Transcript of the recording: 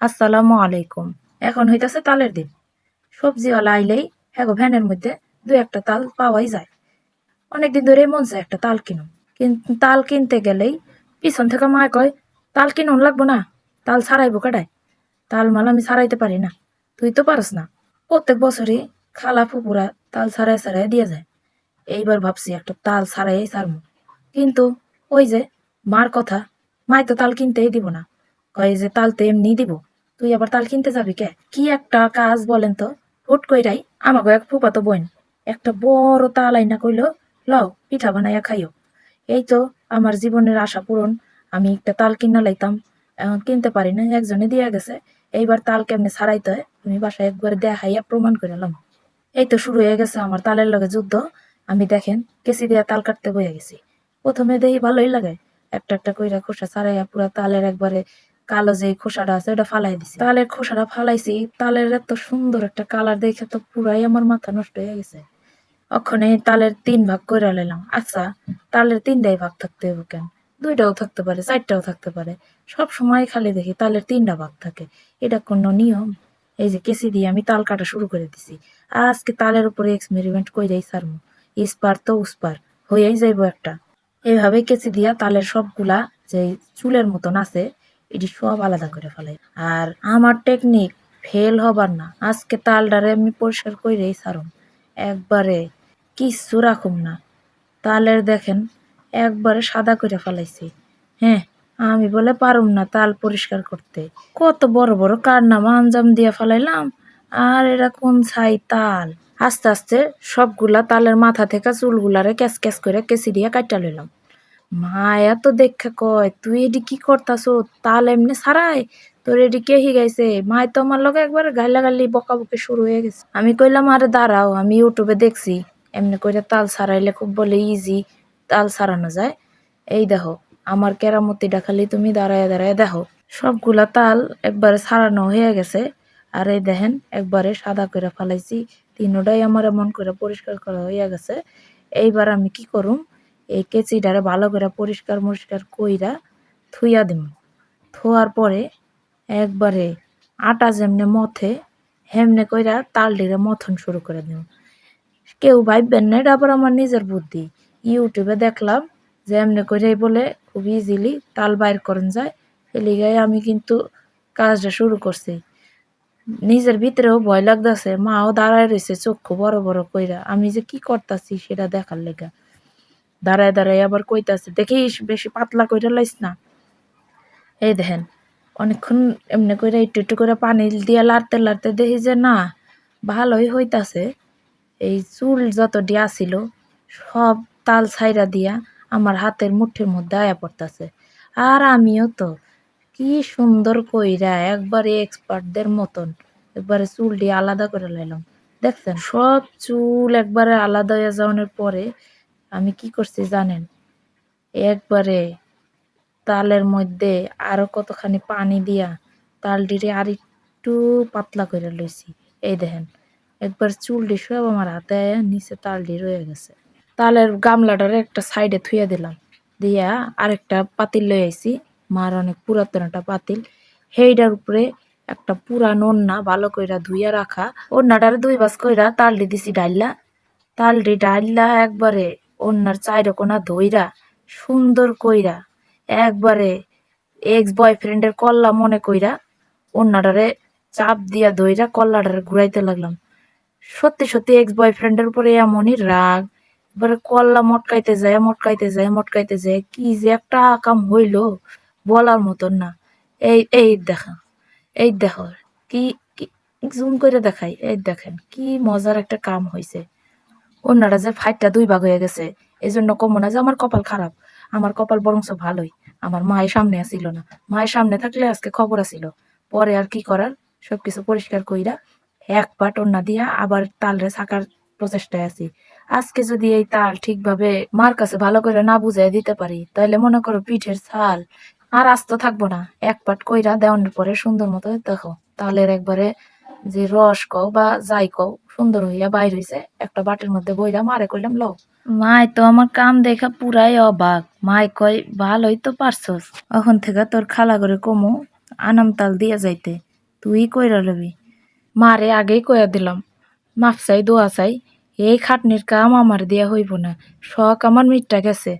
আসসালামু আলাইকুম। এখন হইতাছে তালের দিন। সবজিওয়ালা আইলেই হ্যাঁ ভ্যানের মধ্যে দু একটা তাল পাওয়াই যায়। অনেকদিন ধরে মন চায় একটা তাল কিনুম, কিন্তু তাল কিনতে গেলেই পিছন থেকে মায় কয়, তাল কিনুন লাগবো না, তাল ছাড়াইবো কাটায়, তাল মাল আমি ছাড়াইতে পারি না, তুই তো পারস না। প্রত্যেক বছরই খালা ফুপুরা তাল ছাড়াই ছাড়াই দিয়ে যায়। এইবার ভাবছি একটা তাল ছাড়াই ছাড়মু, কিন্তু ওই যে মার কথা, মায় তো তাল কিনতেই দিব না, কয় যে তাল তো এমনি দিব, তুই আবার তাল কিনতে যাবি কে, কি একটা কাজ বলেন তো। হুট কইরাই আমাকে এক ফুপাতো বোন একটা বড় তাল আইনা কইল, লও পিঠা বানাইয়া খাইও। এই তো আমার জীবনের আশা পূরণ, আমি একটা তাল কিনা লাইতাম, এখন কিনতে পারি না, একজনে দিয়া গেছে। এইবার তাল কেমনে ছাড়াইতে হয় তুমি বাসায় একবার দেখাইয়া প্রমাণ করে এলাম। এই তো শুরু হয়ে গেছে আমার তালের লগে যুদ্ধ। আমি দেখেন কেসি দিয়া তাল কাটতে বয়ে গেছি। প্রথমে দেখি ভালোই লাগে, একটা একটা কইরা খোসা ছাড়াইয়া পুরা তালের একবারে কালো যে খোসাটা আছে ওটা ফালাই দিছি। তালের খোসাটা ফালাইছি, তালের এত সুন্দর একটা কালার দেখে তো পুরাই আমার মাথা নষ্ট হয়ে গেছে। ওখানে তালের 3 ভাগ করে লাইলাম। আচ্ছা, তালের 3টাই ভাগ থাকতে হবে কেন? 2টাও থাকতে পারে, 4টাও থাকতে পারে। সব সময় খালি দেখি তালের 3টা ভাগ থাকে। এটা কোনো নিয়ম? এই যে কেসি দিয়ে আমি তাল কাটা শুরু করে দিছি। আজকে তালের উপরে এক্সপেরিমেন্ট কইরাই ছাড়মু। ইস্পার তো উস্পার হইয়াই যাইবো একটা। এইভাবে কেচি দিয়া তালের সবগুলা যে চুলের মতন আছে এটি সব আলাদা করে ফেলাই। আর আমার টেকনিক ফেল হবার না, আজকে তালডারে আমি পরিষ্কার কইরেই ছাড়ম। একবারে কিচ্ছু রাখুম না। তালের দেখেন একবারে সাদা করে ফেলাইছি। হ্যাঁ, আমি বলে পারুম না তাল পরিষ্কার করতে, কত বড় বড় কারনামা আঞ্জাম দিয়া ফেলাইলাম। আর এরা কোন ছাই তাল। আস্তে আস্তে সবগুলা তালের মাথা থেকে চুলগুলারে ক্যাচ ক্যাচ করে কেচি দিয়া কাইটা লইলাম। মায়া তো দেখা কয়, তুই এডি কি করতাছো, তাল এমনি ছাড়াই, তোর এডি কে শিখাইছে? মায় তো আমার লগে একবার গাইলাগালি বকাবকি শুরু হয়ে গেছে। আমি কইলাম আরে দাঁড়াও, আমি ইউটিউবে দেখছি এমনি করে তাল ছাড়াইলে খুব বলে ইজি তাল ছাড়ানো যায়। এই দেখো আমার কেরামতিটা খালি তুমি দাঁড়ায় দাঁড়ায় দেখো। সবগুলা তাল একবারে ছাড়ানো হয়ে গেছে। আর এই দেখেন একবারে সাদা করে ফেলাইছি। তিনোটাই আমার এমন করে পরিষ্কার করা হয়ে গেছে। এইবার আমি কি করুম, এই কেচিটারে ভালো করে পরিষ্কার মরিষ্কার কইরা থুইয়া দিম। থোয়ার পরে একবারে আটা যেমনে মথে হেমনে কইরা তালডিরে মথন শুরু করে দিম। কেউ ভাববেন না এটা আবার আমার নিজের বুদ্ধি। ইউটিউবে দেখলাম যে এমনি কইরাই বলে খুব ইজিলি তাল বাইর করেন যায়। এলিগায় আমি কিন্তু কাজটা শুরু করছি। নিজের ভিতরেও ভয় লাগতেছে, মাও দাঁড়ায় রয়েছে চক্ষু বড় বড় কইরা, আমি যে কি করতাছি সেটা দেখার লেগা। দাঁড়ায় দাঁড়ায় আবার কইতাছে, দেখিস বেশি পাতলা কইরা লাইস না। এই দেখেন অনেকক্ষণ এমনি কইরা একটু একটু করে পানি দিয়া লাড়তে লাড়তে দেখি যে না, ভালোই হইতাছে। এই চুল যতটি আছিল সব তাল ছাইরা দিয়া আমার হাতের মুঠির মধ্যে আয়া পড়তাছে। আর আমিও তো কি সুন্দর কইরা একবারে এক্সপার্টদের মতন একবারে চুলটি আলাদা করে লাইলাম। দেখছেন সব চুল একবারে আলাদা হয়ে যাওয়ার পরে আমি কি করছি জানেন, একবারে তালের মধ্যে আরো কতখানি পানি দিয়া তালটিরে আর একটু পাতলা করে লইছি। এই দেখেন একবার চুলটি সব আমার হাতে আয়া নিচে তালটি রয়ে গেছে। তালের গামলাটারে একটা সাইডে থুইয়া দিলাম, দিয়া আরেকটা পাতিল লই আইছি, মার অনেক পুরাতন একটা পাতিল। সেইটার উপরে একটা পুরান ওন্না ভালো কইরা ধুইয়া রাখা, ওন্নাটারে 2 ভাঁজ কইরা তালটি দিছি ডাইল্লা। তালটি ডাইল্লা একবারে ওন্নার চাইরো কোনা ধইরা সুন্দর কইরা একবারে এক্স বয়ফ্রেন্ডের কল্লা মনে কইরা ওন্নাটারে চাপ দিয়া ধইরা কল্লাটারে ঘুরাইতে লাগলাম। সত্যি সত্যি এক্স বয়ফ্রেন্ডের উপরে এমনই রাগ, এবারে কল্লা মটকাইতে যায় মটকাইতে যায় মটকাইতে যায়, কি যে একটা কাম হইলো বলার মতন না। এই দেখা, এই দেখো কি কি জুম করে দেখাই, এই দেখেন কি মজার একটা কাম হইছে। অন্যরা যে ফাইটটা 2 ভাগ হয়ে গেছে, এই জন্য কমো না যে আমার কপাল খারাপ। আমার কপাল বরংস ভালোই, আমার মায়ের সামনে আসিল না। মায়ের সামনে থাকলে আজকে খবর আসিল। পরে আর কি করার, সবকিছু পরিষ্কার কইরা এক পাট ওন্না দিয়া আবার তালরে ছাকার প্রচেষ্টায় আছি। আজকে যদি এই তাল ঠিকভাবে মার কাছে ভালো করে না বুঝাই দিতে পারি, তাহলে মনে করো পিঠের ছাল আর আস্ত থাকবো না। এক পাট কইরা দেওয়ানোর পরে সুন্দর মতো দেখো তালের একবারে যে রস কও বা যাই কও সুন্দর হইয়া বাইর হইছে। একটা বাটির মধ্যে বইরা মারে কইলাম লও। মায় তো আমার কাম দেখা পুরাই অবাক। মায় কয় ভালোই তো পারছস, এখন থেকে তোর খালা করে কমু আনাম তাল দিয়া যাইতে। তুই কইরা লবি। মারে আগেই কইয়া দিলাম, মাফ চাই দোয়া চাই, এই খাটনির কাম আমার দিয়া হইব না, শখ আমার মিটটা গেছে।